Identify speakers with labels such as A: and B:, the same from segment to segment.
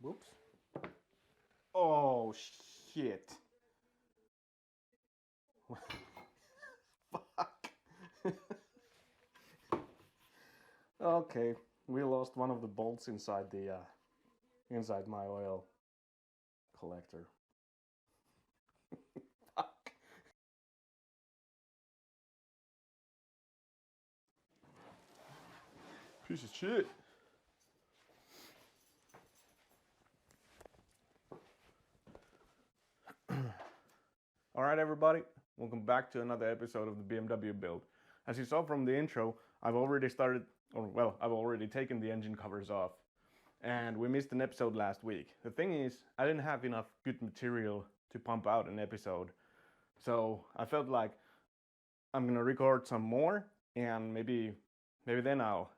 A: Whoops. Oh shit. Fuck. Okay, we lost one of the bolts inside the inside my oil collector. Fuck. Piece of shit. Alright everybody, welcome back to another episode of the BMW Build. As you saw from the intro, I've already taken the engine covers off. And we missed an episode last week. The thing is, I didn't have enough good material to pump out an episode. So I felt like I'm gonna record some more and maybe then I'll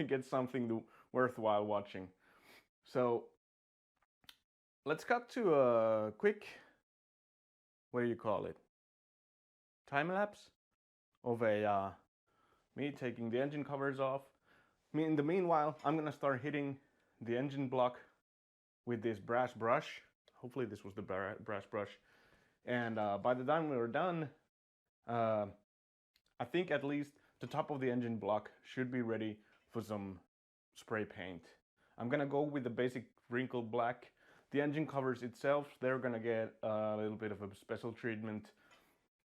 A: get something worthwhile watching. So let's cut to a quick, what do you call it? Time lapse of me taking the engine covers off. In the meanwhile, I'm gonna start hitting the engine block with this brass brush. Hopefully this was the brass brush. And by the time we're done, I think at least the top of the engine block should be ready for some spray paint. I'm gonna go with the basic wrinkled black. The engine covers itself, they're gonna get a little bit of a special treatment.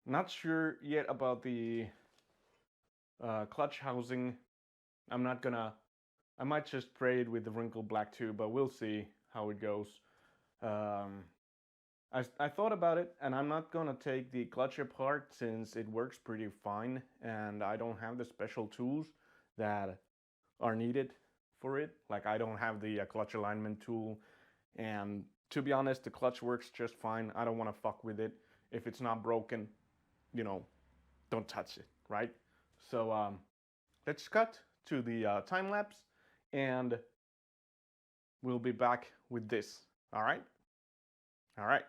A: Not sure yet about the clutch housing. I might just spray it with the wrinkled black too, but we'll see how it goes. I thought about it, and I'm not gonna take the clutch apart since it works pretty fine, and I don't have the special tools that are needed for it. Like I don't have the clutch alignment tool, and to be honest, the clutch works just fine. I don't want to fuck with it. If it's not broken, you know, don't touch it, right? So let's cut to the time lapse, and we'll be back with this. All right? All right.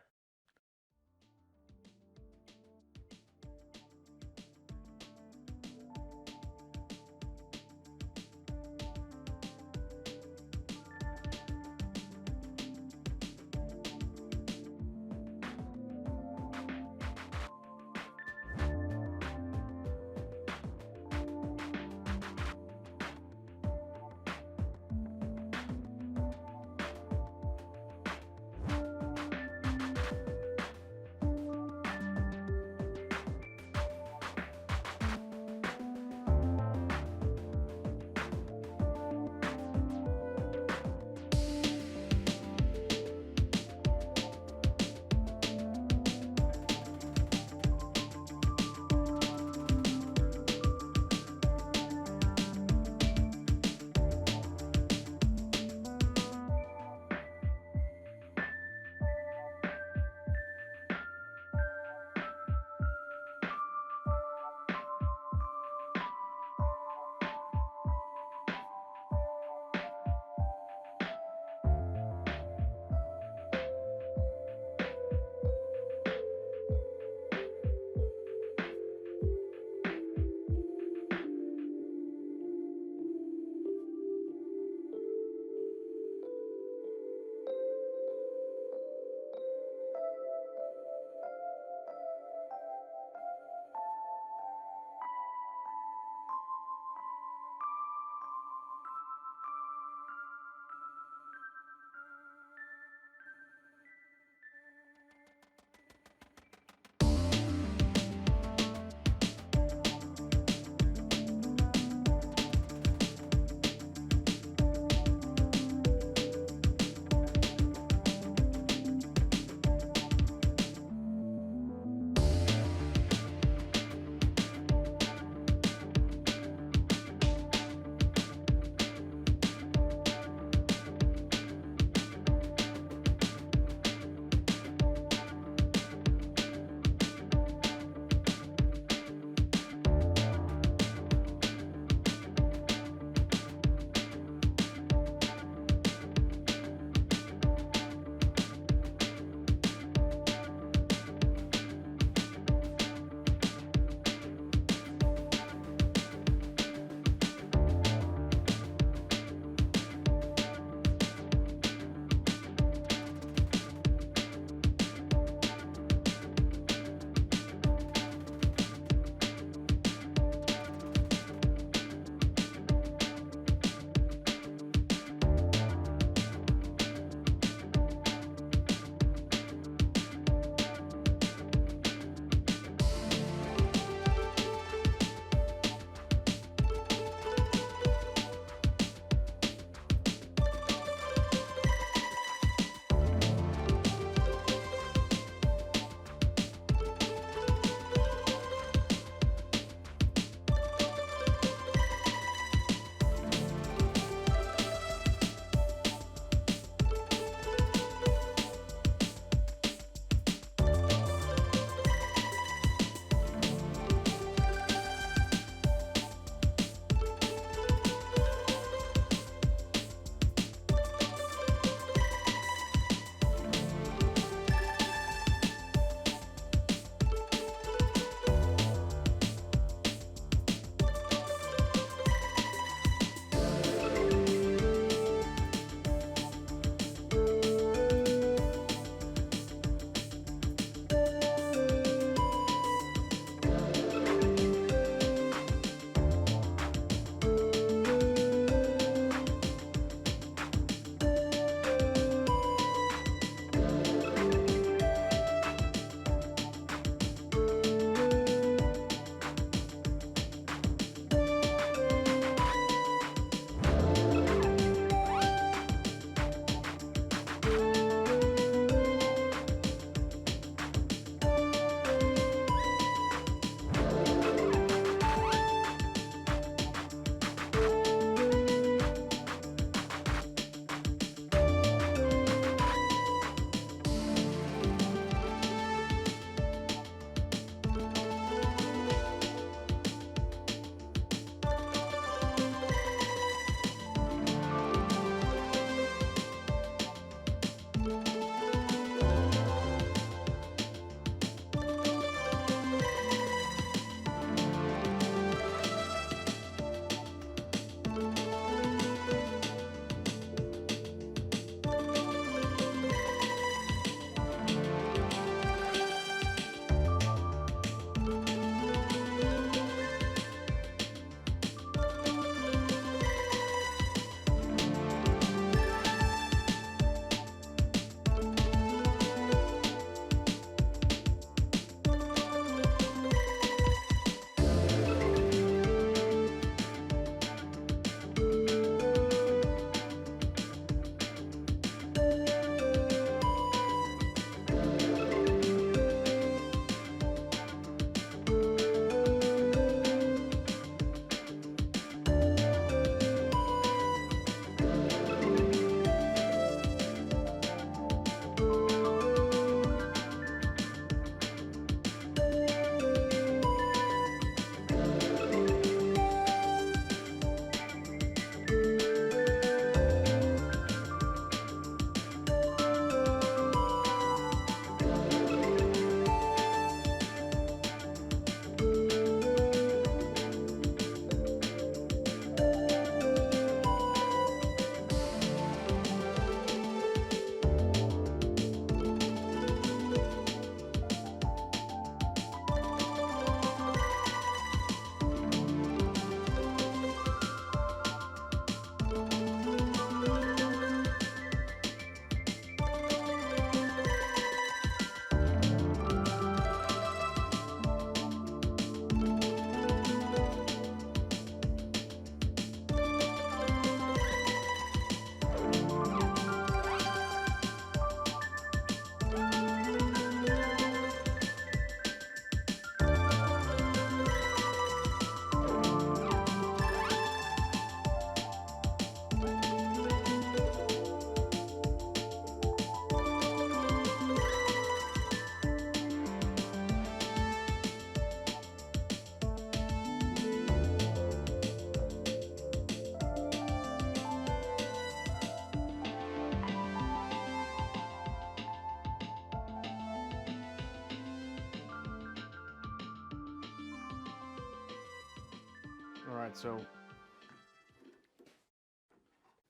A: Alright, so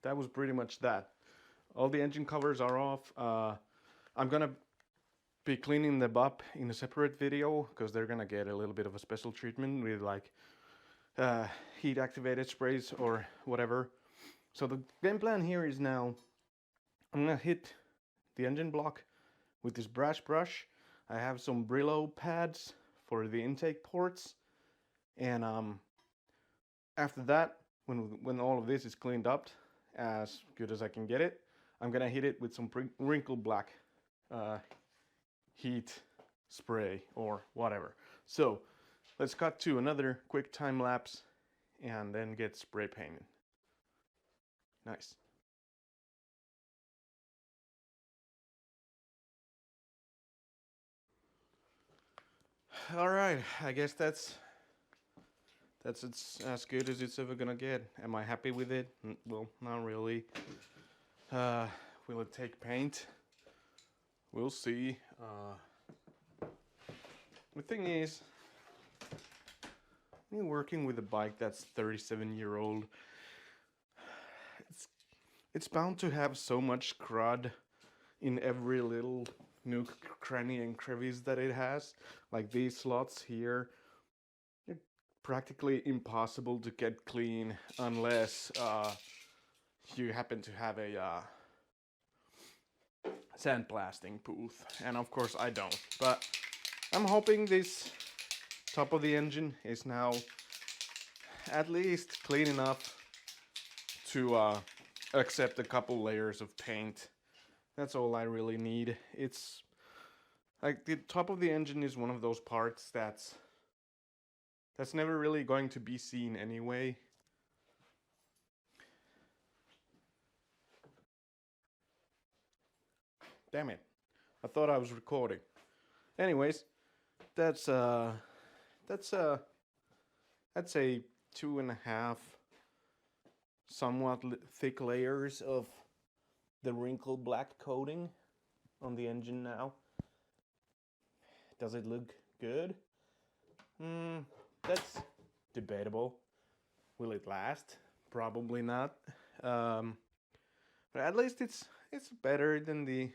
A: that was pretty much that. All the engine covers are off. I'm gonna be cleaning them up in a separate video because they're gonna get a little bit of a special treatment with like heat activated sprays or whatever. So the game plan here is now I'm gonna hit the engine block with this brass brush. I have some Brillo pads for the intake ports, and after that, when all of this is cleaned up as good as I can get it, I'm gonna hit it with some wrinkle black heat spray or whatever. So let's cut to another quick time lapse and then get spray painted. Nice. All right, I guess that's as good as it's ever gonna get. Am I happy with it? Well, not really. Will it take paint? We'll see. The thing is, when you're working with a bike that's 37-year-old, it's bound to have so much crud in every little nook, cranny, and crevice that it has. Like these slots here, they're practically impossible to get clean unless you happen to have a sandblasting booth. And of course I don't. But I'm hoping this top of the engine is now at least clean enough to accept a couple layers of paint. That's all I really need. It's like the top of the engine is one of those parts that's never really going to be seen anyway. Damn it. I thought I was recording. Anyways, that's a 2.5 somewhat thick layers of the wrinkle black coating on the engine now. Does it look good? That's debatable. Will it last? Probably not. But at least it's better than the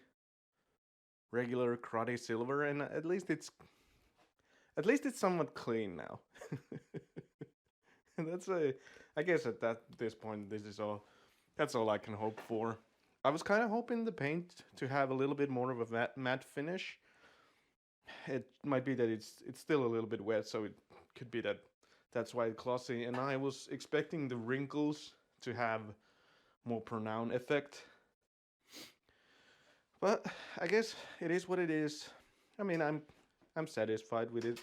A: regular cruddy silver, and at least it's somewhat clean now. And I guess at this point, that's all I can hope for. I was kind of hoping the paint to have a little bit more of a matte finish. It might be that it's still a little bit wet, so it could be that's why it's glossy. And I was expecting the wrinkles to have more pronounced effect. But I guess it is what it is. I mean, I'm satisfied with it.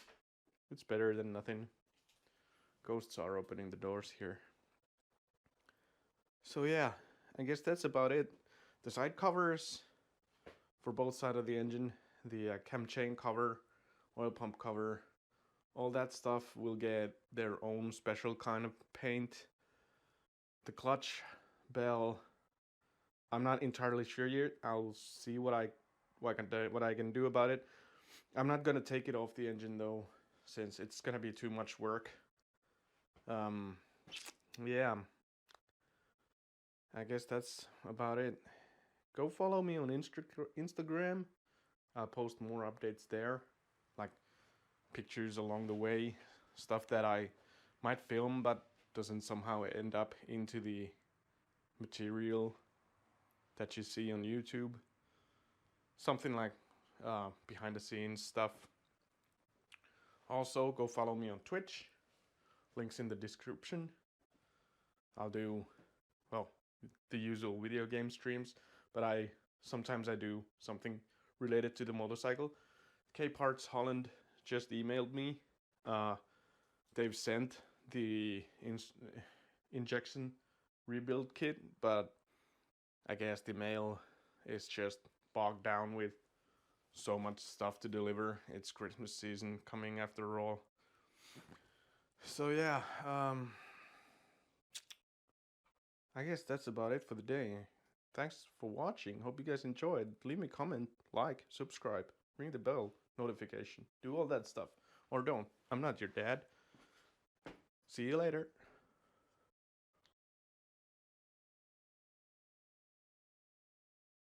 A: It's better than nothing. Ghosts are opening the doors here. So yeah, I guess that's about it. The side covers for both sides of the engine, the cam chain cover, oil pump cover, all that stuff will get their own special kind of paint. The clutch bell, I'm not entirely sure yet. I'll see what I can do about it. I'm not gonna take it off the engine though, since it's gonna be too much work. Yeah, I guess that's about it. Go follow me on Instagram. I'll post more updates there, like pictures along the way, stuff that I might film but doesn't somehow end up into the material that you see on YouTube. Something like behind the scenes stuff. Also, go follow me on Twitch. Links in the description. I'll do, well, the usual video game streams, but sometimes I do something related to the motorcycle. K Parts Holland just emailed me. They've sent the injection rebuild kit, but I guess the mail is just bogged down with so much stuff to deliver. It's Christmas season coming after all. So yeah, I guess that's about it for the day. Thanks for watching. Hope you guys enjoyed. Leave me a comment, like, subscribe, ring the bell, notification. Do all that stuff. Or don't. I'm not your dad. See you later.